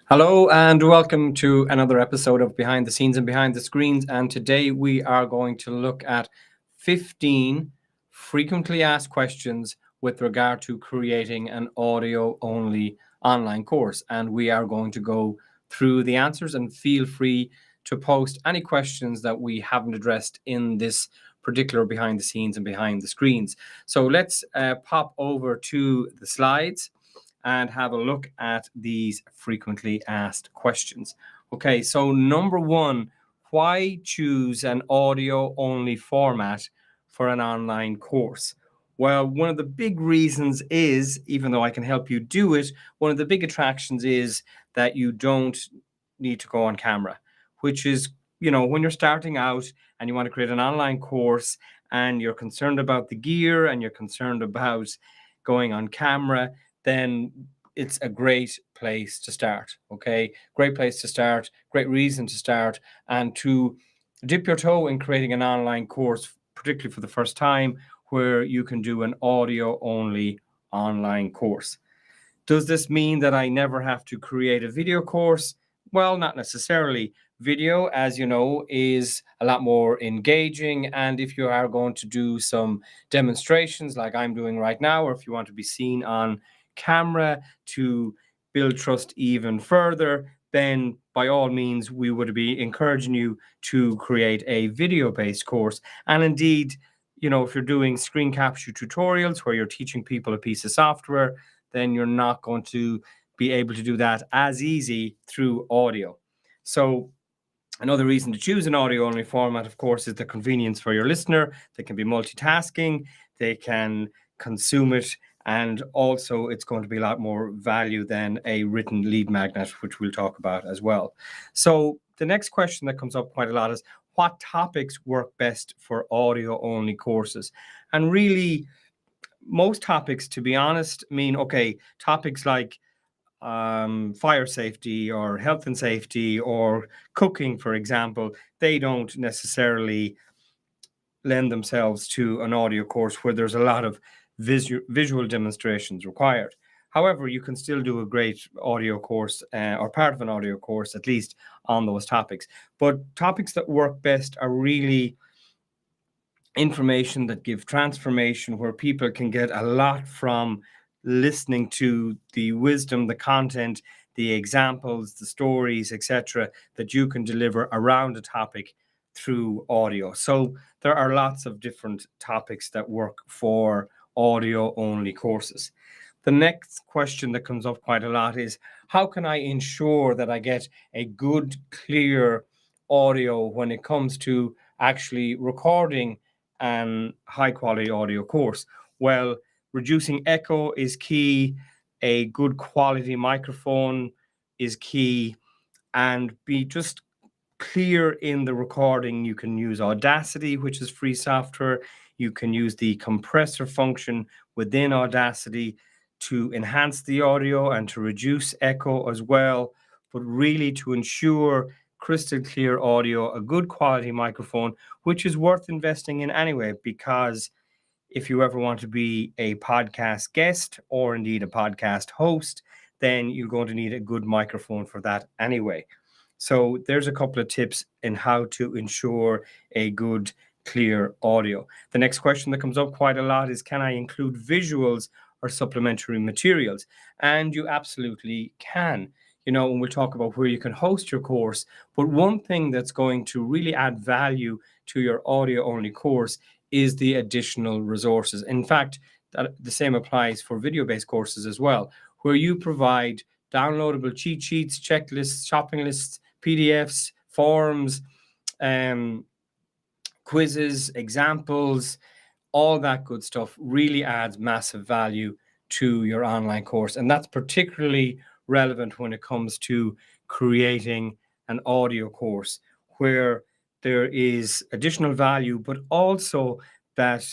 Hello and welcome to another episode of Behind the Scenes and Behind the Screens. And today we are going to look at 15 frequently asked questions with regard to creating an audio only online course. And we are going to go through the answers, and feel free to post any questions that we haven't addressed in this particular Behind the Scenes and Behind the Screens. So let's pop over to the slides and have a look at these frequently asked questions. Okay, so number one, why choose an audio only format for an online course? Well, one of the big reasons is, even though I can help you do it, one of the big attractions is that you don't need to go on camera, which is, when you're starting out and you want to create an online course and you're concerned about the gear and you're concerned about going on camera, then it's a great place to start. Okay, great place to start, great reason to start, and to dip your toe in creating an online course, particularly for the first time, where you can do an audio only online course. Does this mean that I never have to create a video course? Well, not necessarily. Video, as you know, is a lot more engaging. And if you are going to do some demonstrations like I'm doing right now, or if you want to be seen on camera to build trust even further, then by all means, we would be encouraging you to create a video based course. And indeed, if you're doing screen capture tutorials where you're teaching people a piece of software, then you're not going to be able to do that as easy through audio. So another reason to choose an audio only format, of course, is the convenience for your listener. They can be multitasking, they can consume it, and also it's going to be a lot more value than a written lead magnet, which we'll talk about as well. So the next question that comes up quite a lot is, what topics work best for audio only courses? And really, most topics, to be honest, mean, okay, topics like fire safety or health and safety or cooking, for example, they don't necessarily lend themselves to an audio course where there's a lot of visual demonstrations required. However, you can still do a great audio course or part of an audio course, at least on those topics. But topics that work best are really information that give transformation, where people can get a lot from listening to the wisdom, the content, the examples, the stories, etc., that you can deliver around a topic through audio. So there are lots of different topics that work for audio only courses. The next question that comes up quite a lot is, how can I ensure that I get a good, clear audio when it comes to actually recording an high quality audio course? Well, reducing echo is key. A good quality microphone is key, and be just clear in the recording. You can use Audacity, which is free software. You can use the compressor function within Audacity to enhance the audio and to reduce echo as well, but really to ensure crystal clear audio, a good quality microphone, which is worth investing in anyway, because if you ever want to be a podcast guest or indeed a podcast host, then you're going to need a good microphone for that anyway. So there's a couple of tips in how to ensure a good, clear audio. The next question that comes up quite a lot is, can I include visuals or supplementary materials? And you absolutely can. And we'll talk about where you can host your course. But one thing that's going to really add value to your audio only course is the additional resources. In fact, the same applies for video-based courses as well, where you provide downloadable cheat sheets, checklists, shopping lists, PDFs, forms, quizzes, examples, all that good stuff really adds massive value to your online course. And that's particularly relevant when it comes to creating an audio course where there is additional value, but also that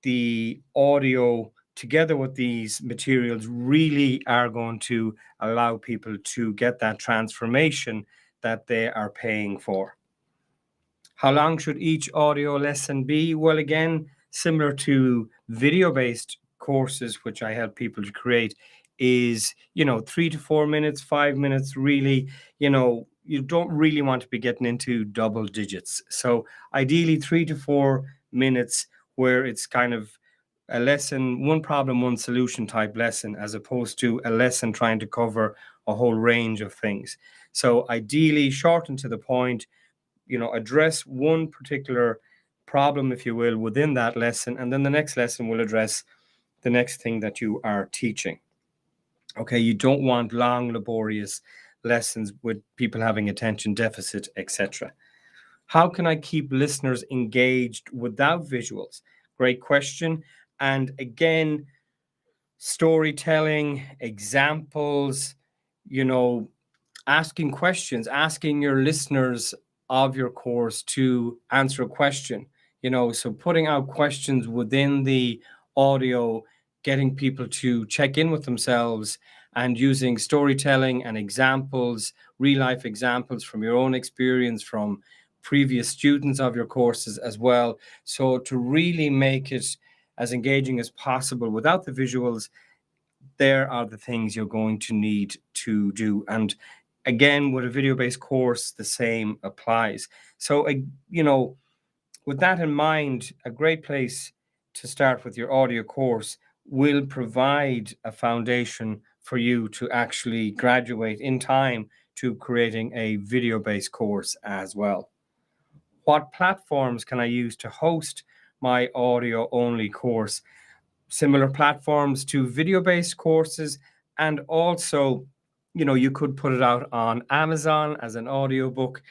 the audio together with these materials really are going to allow people to get that transformation that they are paying for. How long should each audio lesson be? Well, again, similar to video-based courses, which I help people to create, is, 3 to 4 minutes, 5 minutes, really, you don't really want to be getting into double digits. So ideally 3 to 4 minutes where it's kind of a lesson, one problem, one solution type lesson, as opposed to a lesson trying to cover a whole range of things. So ideally short and to the point, address one particular problem, if you will, within that lesson, and then the next lesson will address the next thing that you are teaching. Okay, you don't want long, laborious lessons with people having attention deficit, etc. How can I keep listeners engaged without visuals? Great question. And again, storytelling, examples, asking questions, asking your listeners of your course to answer a question, so putting out questions within the audio, getting people to check in with themselves and using storytelling and examples, real life examples from your own experience, from previous students of your courses as well. So to really make it as engaging as possible without the visuals, there are the things you're going to need to do. And again, with a video-based course, the same applies. So, with that in mind, a great place to start with your audio course will provide a foundation for you to actually graduate in time to creating a video-based course as well. What platforms can I use to host my audio-only course? Similar platforms to video-based courses, and also, you could put it out on Amazon as an audiobook,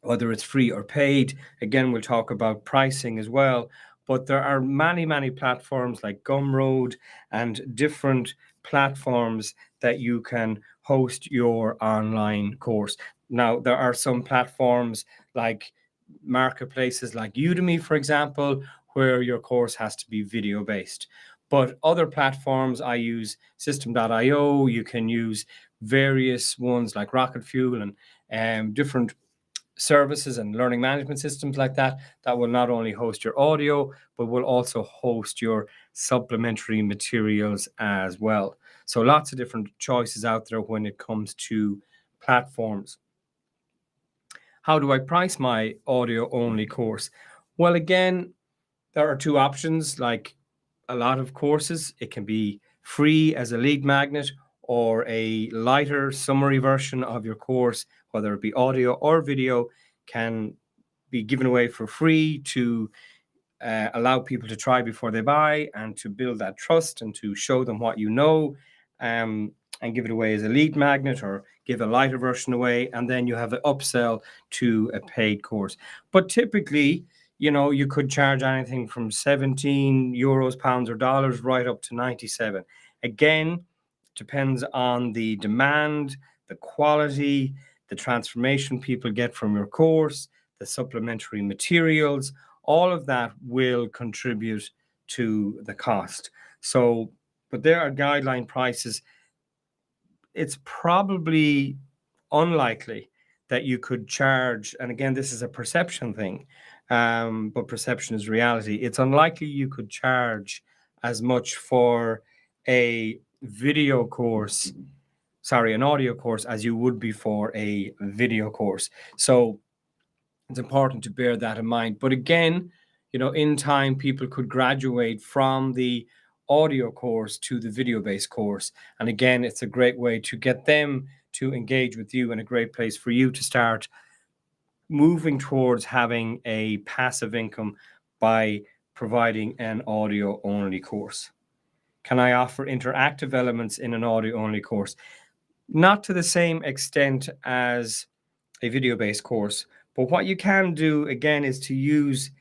whether it's free or paid. Again, we'll talk about pricing as well, but there are many, many platforms like Gumroad and different platforms that you can host your online course. Now, there are some platforms like marketplaces like Udemy, for example, where your course has to be video based. But other platforms, I use System.io. You can use various ones like Rocket Fuel and different services and learning management systems like that will not only host your audio, but will also host your supplementary materials as well. So lots of different choices out there when it comes to platforms. How do I price my audio only course? Well, again, there are two options. Like a lot of courses, it can be free as a lead magnet, or a lighter summary version of your course, whether it be audio or video, can be given away for free to allow people to try before they buy and to build that trust and to show them what you know, and give it away as a lead magnet, or give a lighter version away, and then you have an upsell to a paid course. But typically, you could charge anything from 17 euros, pounds, or dollars right up to 97. Again, depends on the demand, the quality, the transformation people get from your course, the supplementary materials. All of that will contribute to the cost. So, but there are guideline prices. It's probably unlikely that you could charge, and again, this is a perception thing, but perception is reality. It's unlikely you could charge as much for a video course, an audio course, as you would be for a video course. So it's important to bear that in mind. But again, in time, people could graduate from the audio course to the video-based course. And again, it's a great way to get them to engage with you, and a great place for you to start moving towards having a passive income by providing an audio-only course. Can I offer interactive elements in an audio-only course? Not to the same extent as a video-based course, but what you can do, again, is to use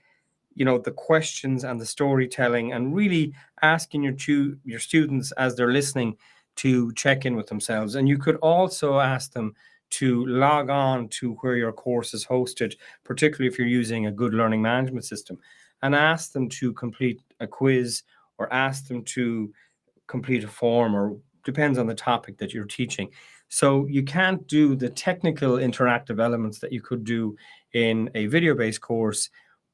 the questions and the storytelling, and really asking your students as they're listening to check in with themselves. And you could also ask them to log on to where your course is hosted, particularly if you're using a good learning management system, and ask them to complete a quiz, or ask them to complete a form, or depends on the topic that you're teaching. So you can't do the technical interactive elements that you could do in a video-based course,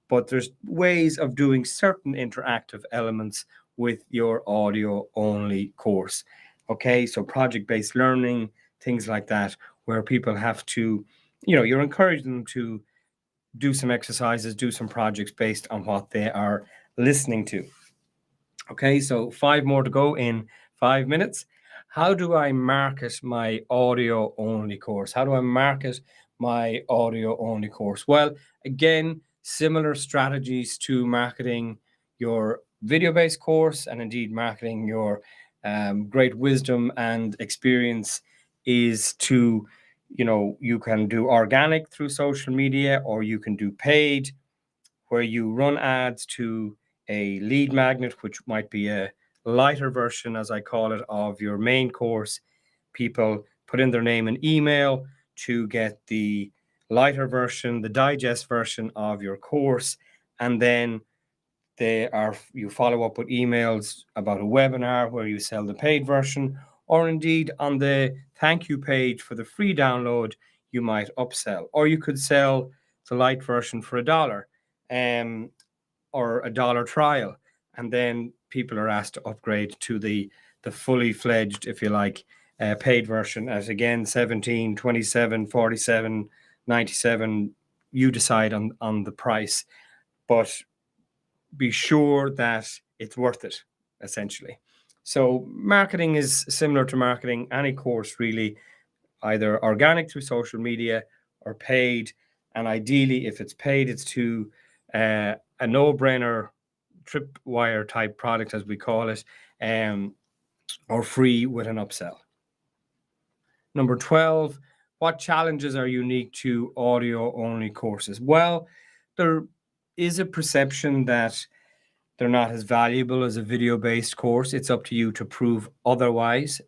but there's ways of doing certain interactive elements with your audio only course. Okay, so project-based learning, things like that, where people have to, you're encouraging them to do some exercises, do some projects based on what they are listening to. Okay, so 5 more to go in 5 minutes. How do I market my audio only course? How do I market my audio only course? Well, again, similar strategies to marketing your video-based course, and indeed marketing your great wisdom and experience, is to, you can do organic through social media, or you can do paid, where you run ads to a lead magnet, which might be a lighter version, as I call it, of your main course. People put in their name and email to get the lighter version, the digest version of your course, and then you follow up with emails about a webinar where you sell the paid version, or indeed on the thank you page for the free download, you might upsell, or you could sell the light version for $1. Or $1 trial, and then people are asked to upgrade to the fully fledged, if you like, paid version at, again, 17, 27, 47, 97. You decide on the price, but be sure that it's worth it, essentially. So marketing is similar to marketing any course, really, either organic through social media or paid. And ideally, if it's paid, it's to a no-brainer tripwire type product, as we call it, or free with an upsell. Number 12, what challenges are unique to audio-only courses? Well, there is a perception that they're not as valuable as a video-based course. It's up to you to prove otherwise.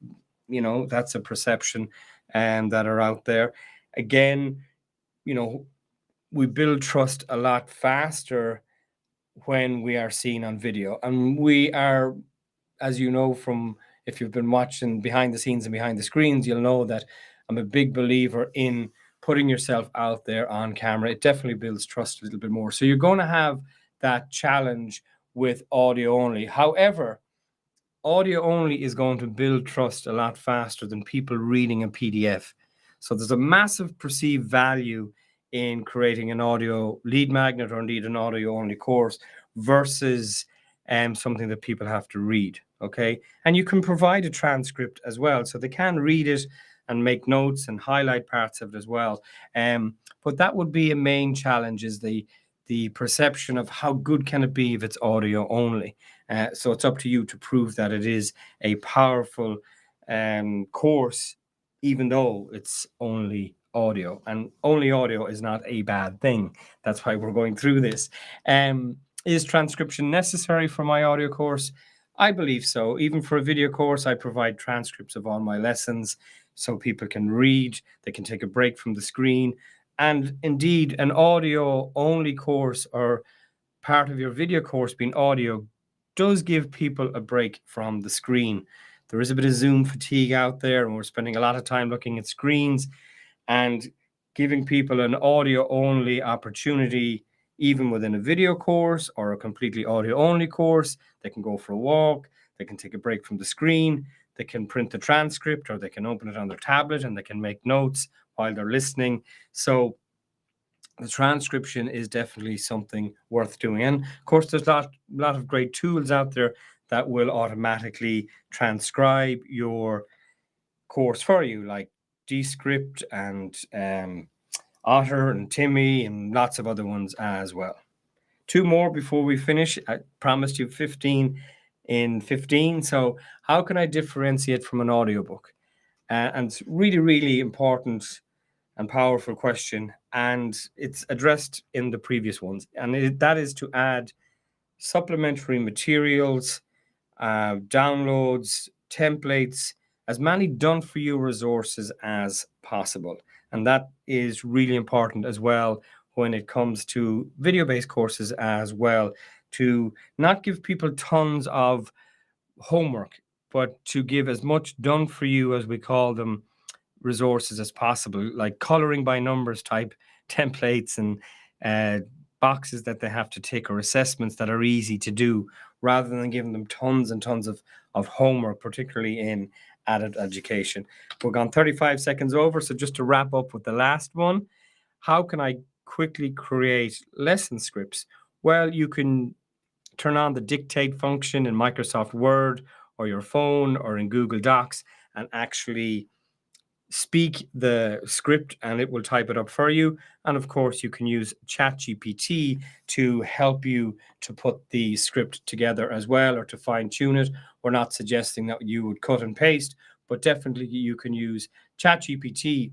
That's a perception that are out there. Again, we build trust a lot faster when we are seen on video. And we are, as you know, from if you've been watching behind the scenes and behind the screens, you'll know that I'm a big believer in putting yourself out there on camera. It definitely builds trust a little bit more. So you're going to have that challenge with audio only. However, audio only is going to build trust a lot faster than people reading a PDF. So there's a massive perceived value in creating an audio lead magnet, or indeed an audio only course, versus something that people have to read. Okay, and you can provide a transcript as well, so they can read it and make notes and highlight parts of it as well. But that would be a main challenge, is the perception of how good can it be if it's audio only. So it's up to you to prove that it is a powerful course, even though it's only audio. And only audio is not a bad thing. That's why we're going through this. Is transcription necessary for my audio course? I believe so. Even for a video course, I provide transcripts of all my lessons so people can read, they can take a break from the screen. And indeed, an audio only course, or part of your video course being audio, does give people a break from the screen. There is a bit of Zoom fatigue out there, and we're spending a lot of time looking at screens, and giving people an audio only opportunity, even within a video course or a completely audio only course. They can go for a walk, they can take a break from the screen, they can print the transcript, or they can open it on their tablet and they can make notes while they're listening. So the transcription is definitely something worth doing. And of course, there's a lot of great tools out there that will automatically transcribe your course for you, like Descript and Otter and Timmy, and lots of other ones as well. 2 more before we finish. I promised you 15 in 15. So how can I differentiate from an audiobook? And it's really, really important and powerful question. And it's addressed in the previous ones. And that is to add supplementary materials, downloads, templates, as many done-for-you resources as possible. And that is really important as well when it comes to video-based courses as well, to not give people tons of homework, but to give as much done-for-you, as we call them, resources as possible, like coloring by numbers type templates and boxes that they have to tick or assessments that are easy to do, rather than giving them tons and tons of homework, particularly in adult education. We're gone 35 seconds over, so just to wrap up with the last one, how can I quickly create lesson scripts? Well, you can turn on the dictate function in Microsoft Word or your phone or in Google Docs and actually speak the script and it will type it up for you. And of course, you can use ChatGPT to help you to put the script together as well, or to fine tune it. We're not suggesting that you would cut and paste, but definitely you can use ChatGPT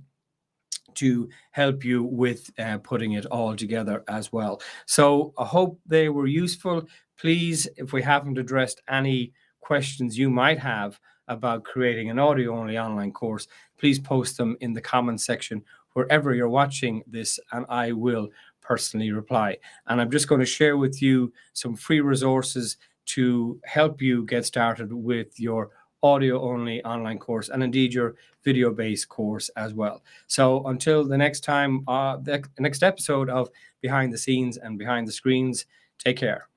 to help you with putting it all together as well. So I hope they were useful. Please, if we haven't addressed any questions you might have about creating an audio-only online course, please post them in the comments section wherever you're watching this, and I will personally reply. And I'm just going to share with you some free resources to help you get started with your audio-only online course, and indeed your video-based course as well. So until the next time, the next episode of Behind the Scenes and Behind the Screens, take care.